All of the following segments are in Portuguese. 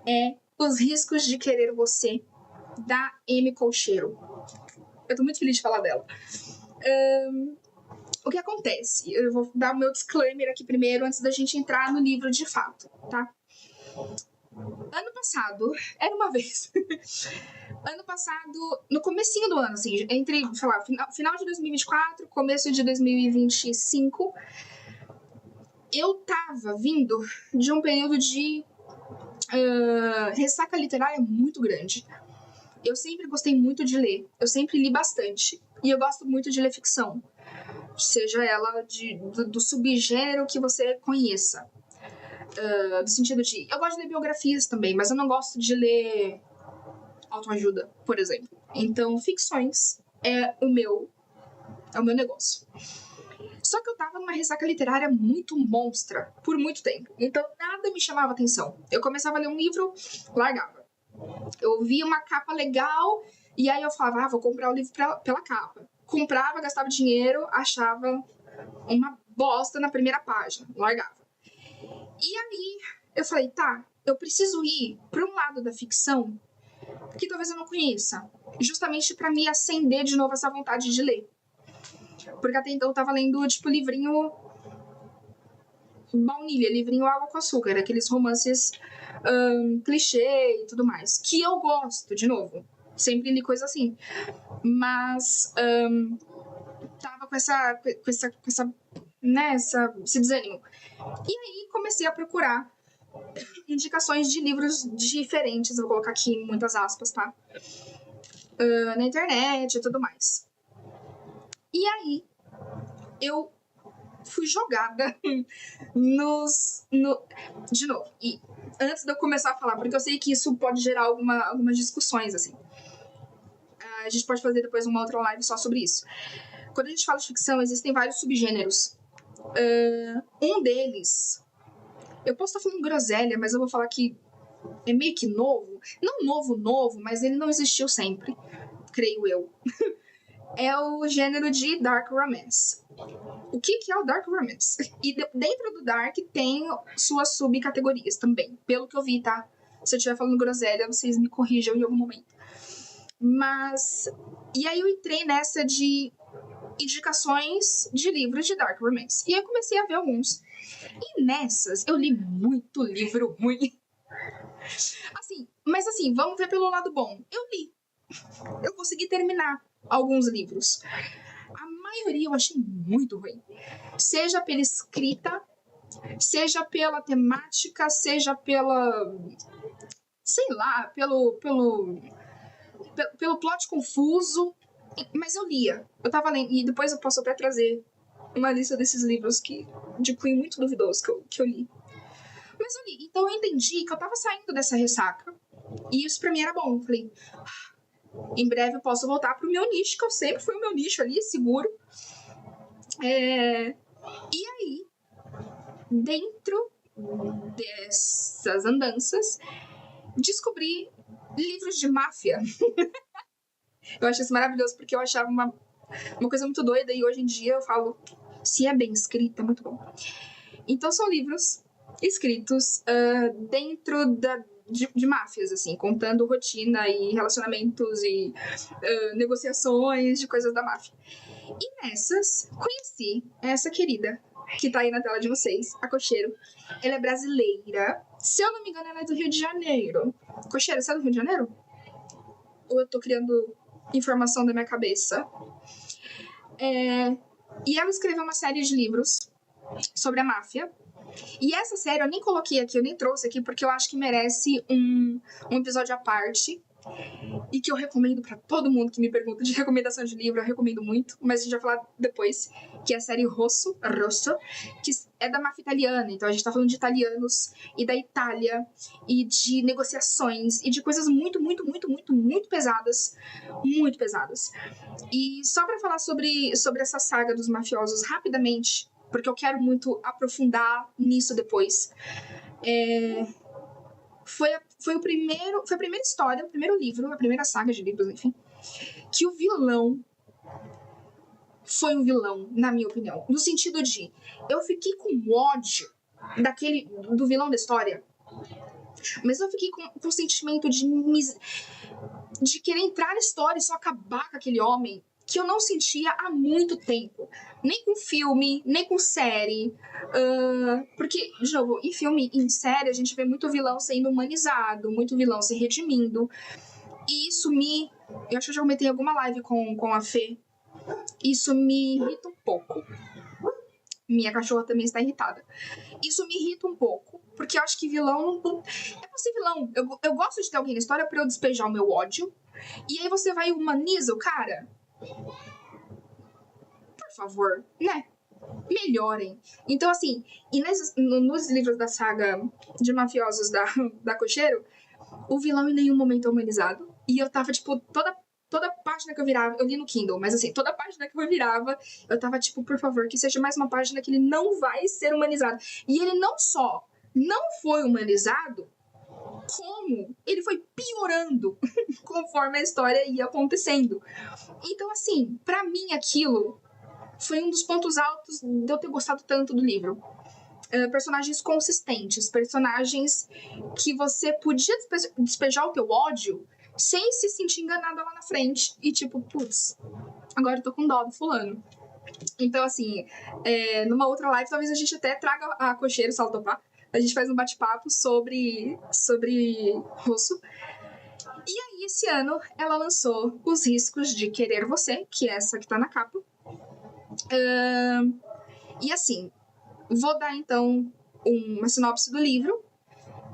é Os Riscos de Querer Você, da Amy Colcheiro. Eu tô muito feliz de falar dela. O que acontece? Eu vou dar o meu disclaimer aqui primeiro, antes da gente entrar no livro de fato, tá? Ano passado, era uma vez... Ano passado, no comecinho do ano, assim, entre, sei lá, final de 2024, começo de 2025, eu tava vindo de um período de ressaca literária muito grande. Eu sempre gostei muito de ler, eu sempre li bastante, e eu gosto muito de ler ficção, seja ela do subgênero que você conheça. No sentido de... Eu gosto de ler biografias também, mas eu não gosto de ler autoajuda, por exemplo. Então, ficções é o meu negócio. Só que eu tava numa ressaca literária muito monstra por muito tempo. Então, nada me chamava atenção. Eu começava a ler um livro, largava. Eu via uma capa legal e aí eu falava, vou comprar o livro pela capa. Comprava, gastava dinheiro, achava uma bosta na primeira página, largava. E aí eu falei, tá, eu preciso ir para um lado da ficção que talvez eu não conheça, justamente para me acender de novo essa vontade de ler. Porque até então eu tava lendo, tipo, livrinho baunilha, livrinho água com açúcar, aqueles romances clichê e tudo mais, que eu gosto, de novo, sempre li coisa assim, mas tava com esse desânimo. E aí comecei a procurar indicações de livros diferentes, vou colocar aqui muitas aspas, tá? Na internet e tudo mais. E aí eu fui jogada de novo. E antes de eu começar a falar, porque eu sei que isso pode gerar algumas discussões, assim. A gente pode fazer depois uma outra live só sobre isso. Quando a gente fala de ficção, existem vários subgêneros. Um deles... Eu posso estar falando groselha, mas eu vou falar que é meio que novo. Não novo, mas ele não existiu sempre, creio eu. É o gênero de Dark Romance. O que é o Dark Romance? E dentro do Dark tem suas subcategorias também, pelo que eu vi, tá? Se eu estiver falando groselha, vocês me corrijam em algum momento. Mas... E aí eu entrei nessa de indicações de livros de Dark Romance. E aí eu comecei a ver alguns. E nessas, eu li muito livro ruim. Mas vamos ver pelo lado bom. Eu li. Eu consegui terminar alguns livros. A maioria eu achei muito ruim. Seja pela escrita, seja pela temática, seja pela... sei lá, pelo plot confuso. Mas eu lia. Eu tava lendo. E depois eu posso até trazer uma lista desses livros de cunho muito duvidoso que eu li. Mas eu li. Então eu entendi que eu tava saindo dessa ressaca. E isso pra mim era bom. Eu falei, em breve eu posso voltar pro meu nicho, que eu sempre fui o meu nicho ali, seguro. E aí, dentro dessas andanças, descobri livros de máfia. Eu acho isso maravilhoso, porque eu achava uma coisa muito doida, e hoje em dia eu falo, se é bem escrito, é muito bom. Então são livros escritos dentro de máfias, assim, contando rotina e relacionamentos e negociações de coisas da máfia. E nessas, conheci essa querida, que tá aí na tela de vocês, a Colcheiro. Ela é brasileira. Se eu não me engano, ela é do Rio de Janeiro. Colcheiro, você é do Rio de Janeiro? Ou eu tô criando informação da minha cabeça? E ela escreveu uma série de livros sobre a máfia. E essa série eu nem coloquei aqui, eu nem trouxe aqui, porque eu acho que merece um episódio à parte. E que eu recomendo pra todo mundo que me pergunta de recomendação de livro, eu recomendo muito, mas a gente vai falar depois, que é a série Rosso, que é da máfia italiana, então a gente tá falando de italianos e da Itália, e de negociações, e de coisas muito, muito, muito, muito, muito pesadas, muito pesadas. E só pra falar sobre essa saga dos mafiosos rapidamente, porque eu quero muito aprofundar nisso depois, foi a primeira história, o primeiro livro, a primeira saga de livros, enfim, que o vilão foi um vilão, na minha opinião. No sentido de, eu fiquei com ódio do vilão da história. Mas eu fiquei com o sentimento de querer entrar na história e só acabar com aquele homem que eu não sentia há muito tempo. Nem com filme, nem com série. Porque, de novo, em filme e em série, a gente vê muito vilão sendo humanizado, muito vilão se redimindo. E isso eu acho que eu já comentei em alguma live com a Fê. Isso me irrita um pouco. Minha cachorra também está irritada. Isso me irrita um pouco, porque eu acho que vilão não é pra ser vilão. Eu gosto de ter alguém na história pra eu despejar o meu ódio. E aí você vai e humaniza o cara. Por favor, né? Melhorem. Então, assim, e nos livros da saga de mafiosos da Cocheiro, o vilão em nenhum momento é humanizado. E eu tava, tipo, toda página que eu virava, eu li no Kindle, mas assim, toda página que eu virava, eu tava tipo, por favor, que seja mais uma página que ele não vai ser humanizado. E ele não só não foi humanizado, como ele foi piorando conforme a história ia acontecendo. Então, assim, pra mim aquilo foi um dos pontos altos de eu ter gostado tanto do livro. Personagens consistentes, personagens que você podia despejar o teu ódio sem se sentir enganada lá na frente. E tipo, putz, agora eu tô com dó do fulano. Então, assim, numa outra live, talvez a gente até traga a Cocheiro, se ela topar. A gente faz um bate-papo sobre Russo. E aí, esse ano, ela lançou Os Riscos de Querer Você, que é essa que tá na capa. E assim, vou dar, então, uma sinopse do livro.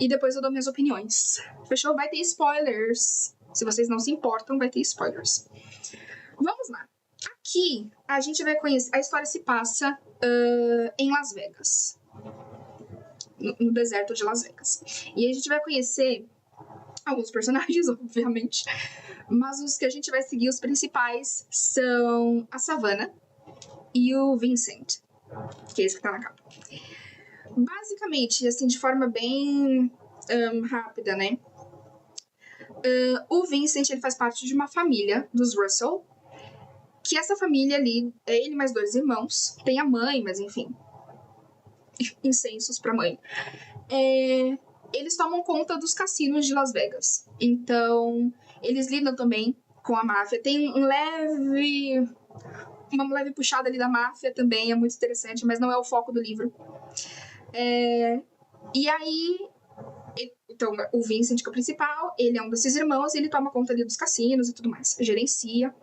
E depois eu dou minhas opiniões. Fechou? Vai ter spoilers. Se vocês não se importam, vai ter spoilers. Vamos lá. Aqui, a gente vai conhecer... A história se passa em Las Vegas. No deserto de Las Vegas. E a gente vai conhecer alguns personagens, obviamente. Mas os que a gente vai seguir, os principais, são a Savannah e o Vincent. Que é esse que tá na capa. Basicamente, assim, de forma bem rápida, né? O Vincent, ele faz parte de uma família dos Russell, que essa família ali, é ele mais 2 irmãos, tem a mãe, mas enfim, incensos pra mãe. Eles tomam conta dos cassinos de Las Vegas. Então, eles lidam também com a máfia. Tem uma leve puxada ali da máfia também, é muito interessante, mas não é o foco do livro. E aí, então, o Vincent, que é o principal, ele é um desses irmãos, e ele toma conta ali dos cassinos e tudo mais, gerencia.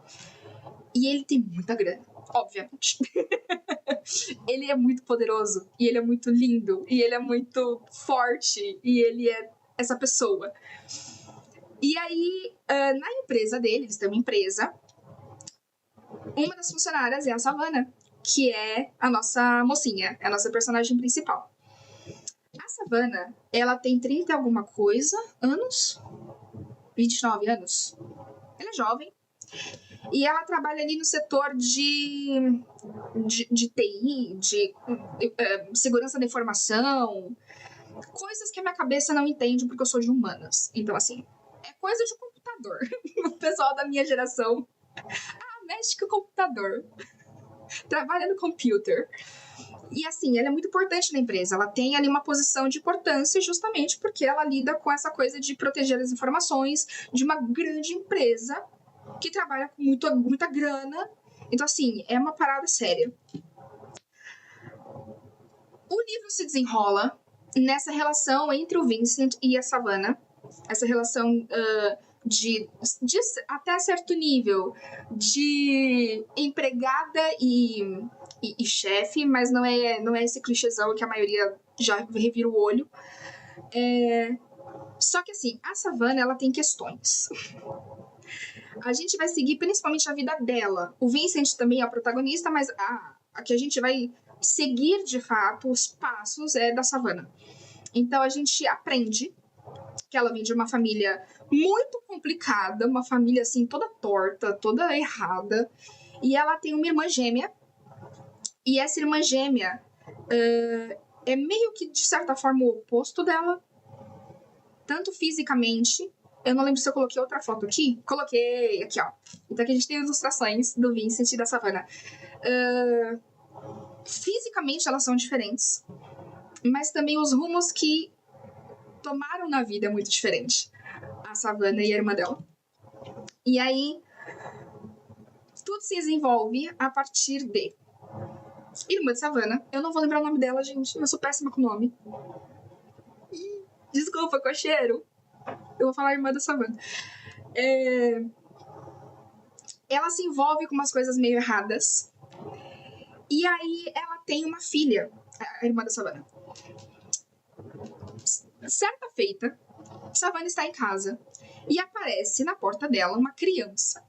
E ele tem muita grana, obviamente. Ele é muito poderoso, e ele é muito lindo, e ele é muito forte, e ele é essa pessoa. E aí, na empresa dele, eles têm uma empresa, uma das funcionárias é a Savannah, que é a nossa mocinha, é a nossa personagem principal. A Savannah, ela tem 30 e alguma coisa anos, 29 anos. Ela é jovem. E ela trabalha ali no setor de TI, de segurança da informação, coisas que a minha cabeça não entende porque eu sou de humanas. Então, assim, é coisa de computador. O pessoal da minha geração, mexe com o computador, trabalha no computer. E assim, ela é muito importante na empresa. Ela tem ali uma posição de importância justamente porque ela lida com essa coisa de proteger as informações de uma grande empresa que trabalha com muita grana. Então, assim, é uma parada séria. O livro se desenrola nessa relação entre o Vincent e a Savannah. Essa relação de até certo nível de empregada e chefe, mas não é esse clichêzão que a maioria já revira o olho. Só que assim, a Savannah, ela tem questões. A gente vai seguir principalmente a vida dela. O Vincent também é o protagonista, mas a que a gente vai seguir de fato os passos é da Savannah. Então a gente aprende que ela vem de uma família muito complicada, uma família assim toda torta, toda errada, e ela tem uma irmã gêmea, e essa irmã gêmea é meio que de certa forma o oposto dela, tanto fisicamente. Eu não lembro se eu coloquei outra foto aqui. Coloquei aqui, ó. Então aqui a gente tem ilustrações do Vincent e da Savannah. Fisicamente elas são diferentes, mas também os rumos que tomaram na vida é muito diferente. A Savannah e a irmã dela. E aí, tudo se desenvolve a partir de... Irmã de Savannah. Eu não vou lembrar o nome dela, gente. Eu sou péssima com o nome. Desculpa, cocheiro. Eu vou falar irmã da Savannah. Ela se envolve com umas coisas meio erradas. E aí ela tem uma filha, a irmã da Savannah. Certa feita, Savannah está em casa e aparece na porta dela uma criança.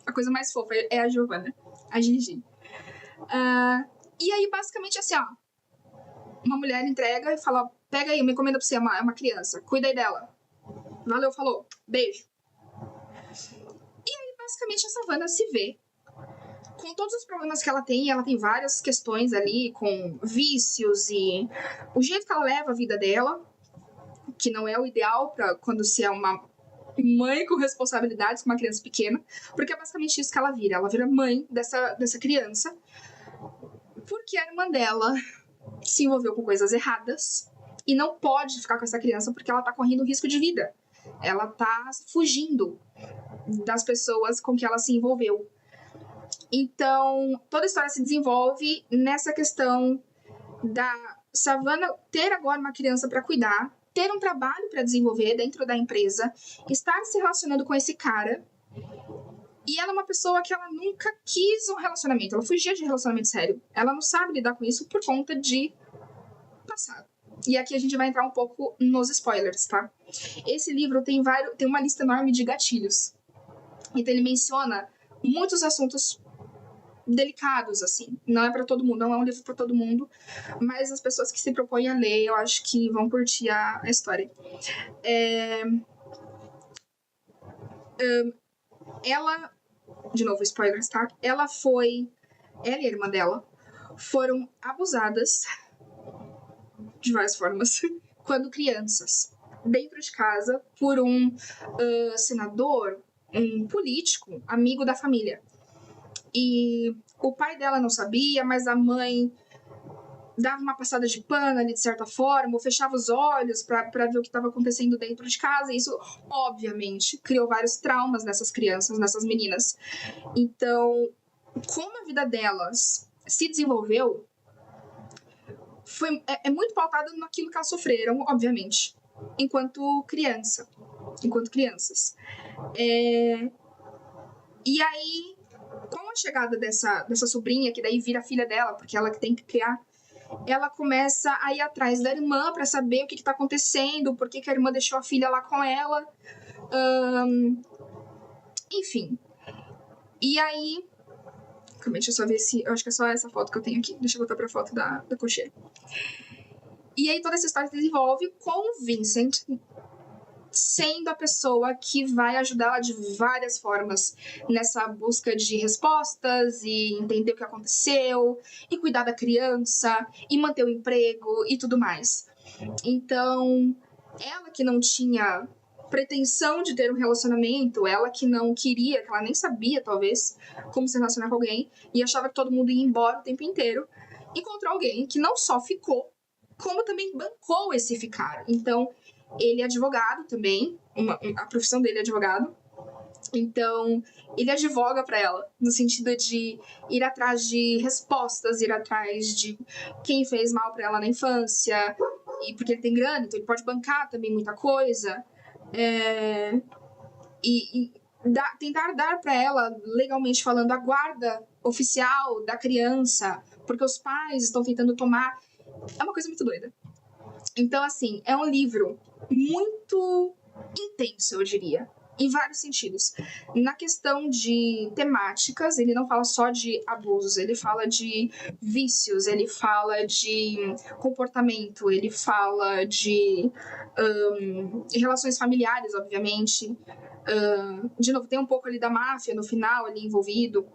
A coisa mais fofa é a Giovanna, a Gigi. E aí, basicamente, assim, ó. Uma mulher entrega e fala, pega aí, uma encomenda pra você, é uma criança. Cuida aí dela. Valeu, falou. Beijo. E aí, basicamente, a Savannah se vê com todos os problemas que ela tem várias questões ali com vícios e o jeito que ela leva a vida dela, que não é o ideal para quando se é uma mãe com responsabilidades com uma criança pequena, porque é basicamente isso que ela vira mãe dessa criança, porque a irmã dela se envolveu com coisas erradas e não pode ficar com essa criança porque ela tá correndo risco de vida. Ela tá fugindo das pessoas com que ela se envolveu. Então, toda a história se desenvolve nessa questão da Savannah ter agora uma criança para cuidar, ter um trabalho para desenvolver dentro da empresa, estar se relacionando com esse cara. E ela é uma pessoa que ela nunca quis um relacionamento, ela fugia de relacionamento sério. Ela não sabe lidar com isso por conta de passado. E aqui a gente vai entrar um pouco nos spoilers, tá? Esse livro tem uma lista enorme de gatilhos. Então ele menciona muitos assuntos delicados, assim. Não é pra todo mundo, não é um livro pra todo mundo, mas as pessoas que se propõem a ler, eu acho que vão curtir a história. Ela, de novo, spoilers, tá? Ela e a irmã dela foram abusadas de várias formas quando crianças, dentro de casa, por um senador, um político, amigo da família. E o pai dela não sabia, mas a mãe dava uma passada de pano ali, de certa forma, ou fechava os olhos para ver o que estava acontecendo dentro de casa. E isso, obviamente, criou vários traumas nessas crianças, nessas meninas. Então, como a vida delas se desenvolveu, é muito pautado naquilo que elas sofreram, obviamente, enquanto crianças. E aí, com a chegada dessa sobrinha, que daí vira filha dela, porque ela que tem que criar, ela começa a ir atrás da irmã para saber o que tá acontecendo, por que a irmã deixou a filha lá com ela. Enfim. E aí... Calma, deixa eu só ver se... Eu acho que é só essa foto que eu tenho aqui. Deixa eu voltar pra foto da cocheira. E aí toda essa história se desenvolve com o Vincent sendo a pessoa que vai ajudar ela de várias formas nessa busca de respostas e entender o que aconteceu e cuidar da criança e manter o emprego e tudo mais. Então, ela que não tinha pretensão de ter um relacionamento, ela que não queria, que ela nem sabia, talvez, como se relacionar com alguém e achava que todo mundo ia embora o tempo inteiro, encontrou alguém que não só ficou, como também bancou esse ficar. Então, ele é advogado também, a profissão dele é advogado. Então, ele advoga para ela, no sentido de ir atrás de respostas, ir atrás de quem fez mal para ela na infância, e porque ele tem grana, então ele pode bancar também muita coisa. Tentar dar para ela, legalmente falando, a guarda oficial da criança, porque os pais estão tentando tomar. É uma coisa muito doida. Então, assim, é um livro muito intenso, eu diria, em vários sentidos. Na questão de temáticas, ele não fala só de abusos, ele fala de vícios, ele fala de comportamento, ele fala de relações familiares, obviamente. De novo, tem um pouco ali da máfia no final, ali envolvido.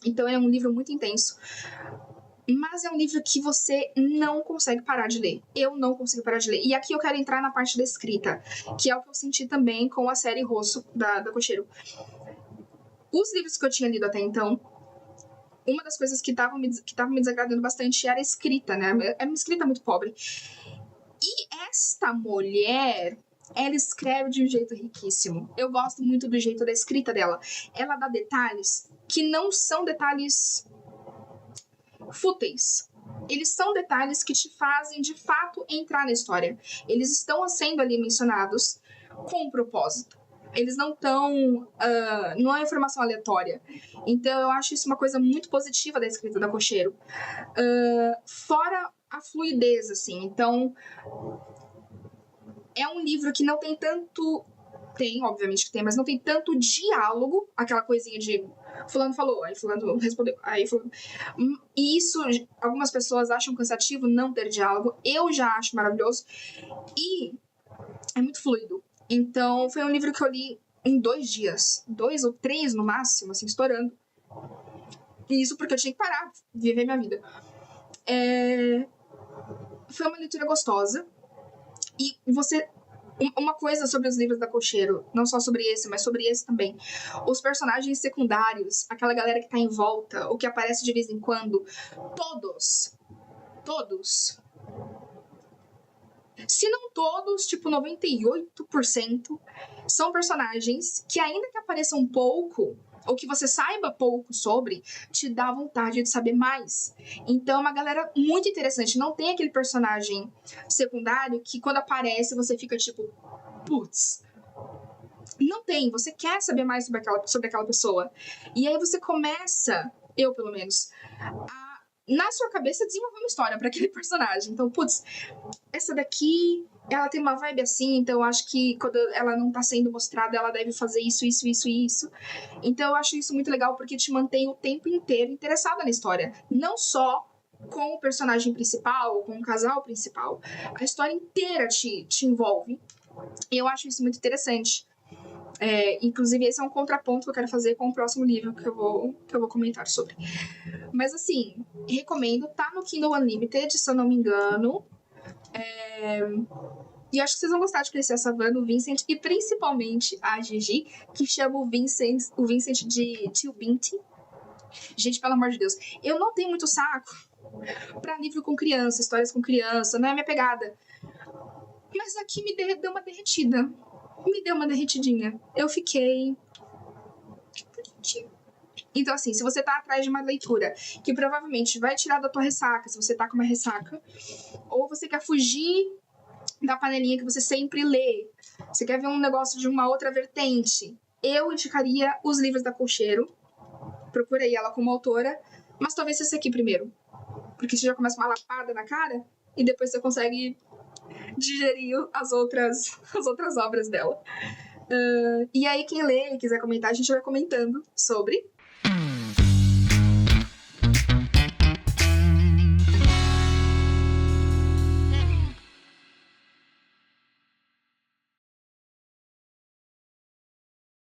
Então é um livro muito intenso. Mas é um livro que você não consegue parar de ler. Eu não consigo parar de ler. E aqui eu quero entrar na parte da escrita, que é o que eu senti também com a série Rosso, da Cocheiro. Os livros que eu tinha lido até então, uma das coisas que estavam me desagradando bastante era a escrita, né? É uma escrita muito pobre. E esta mulher, ela escreve de um jeito riquíssimo. Eu gosto muito do jeito da escrita dela. Ela dá detalhes que não são detalhes fúteis. Eles são detalhes que te fazem, de fato, entrar na história. Eles estão sendo ali mencionados com um propósito. Eles não estão... não é informação aleatória. Então, eu acho isso uma coisa muito positiva da escrita da Cocheiro. Fora a fluidez, assim. Então, é um livro que não tem tanto... Tem, obviamente que tem, mas não tem tanto diálogo. Aquela coisinha de... Fulano falou, aí fulano respondeu, aí fulano... E isso, algumas pessoas acham cansativo não ter diálogo. Eu já acho maravilhoso. E é muito fluido. Então, foi um livro que eu li em 2 dias. 2 ou 3 no máximo, assim, estourando. E isso porque eu tinha que parar, viver minha vida. Foi uma leitura gostosa. E você... Uma coisa sobre os livros da Cocheiro, não só sobre esse, mas sobre esse também. Os personagens secundários, aquela galera que tá em volta, o que aparece de vez em quando, todos, se não todos, tipo 98%, são personagens que, ainda que apareçam um pouco, ou que você saiba pouco sobre, te dá vontade de saber mais. Então é uma galera muito interessante. Não tem aquele personagem secundário que, quando aparece, você fica tipo, putz. Não tem. Você quer saber mais sobre aquela pessoa. E aí você começa, eu pelo menos, a, na sua cabeça, desenvolver uma história para aquele personagem. Então, putz, essa daqui... ela tem uma vibe assim, então eu acho que quando ela não tá sendo mostrada, ela deve fazer isso. Então eu acho isso muito legal, porque te mantém o tempo inteiro interessada na história. Não só com o personagem principal, com o casal principal. A história inteira te envolve. E eu acho isso muito interessante. Inclusive, esse é um contraponto que eu quero fazer com o próximo livro que eu vou comentar sobre. Mas assim, recomendo. Tá no Kindle Unlimited, se eu não me engano. E eu acho que vocês vão gostar de conhecer a Savannah, o Vincent e principalmente a Gigi, que chama o Vincent de Tio Binti. Gente, pelo amor de Deus, eu não tenho muito saco pra livro com criança, histórias com criança, não é minha pegada. Mas aqui me deu uma derretida. Me deu uma derretidinha. Eu fiquei... Então, assim, se você tá atrás de uma leitura que provavelmente vai tirar da tua ressaca, se você tá com uma ressaca, ou você quer fugir da panelinha que você sempre lê, você quer ver um negócio de uma outra vertente, eu indicaria os livros da Cocheiro. Procurei ela como autora, mas talvez esse aqui primeiro, porque você já começa uma lapada na cara e depois você consegue digerir as outras obras dela. E aí, quem lê e quiser comentar, a gente vai comentando sobre.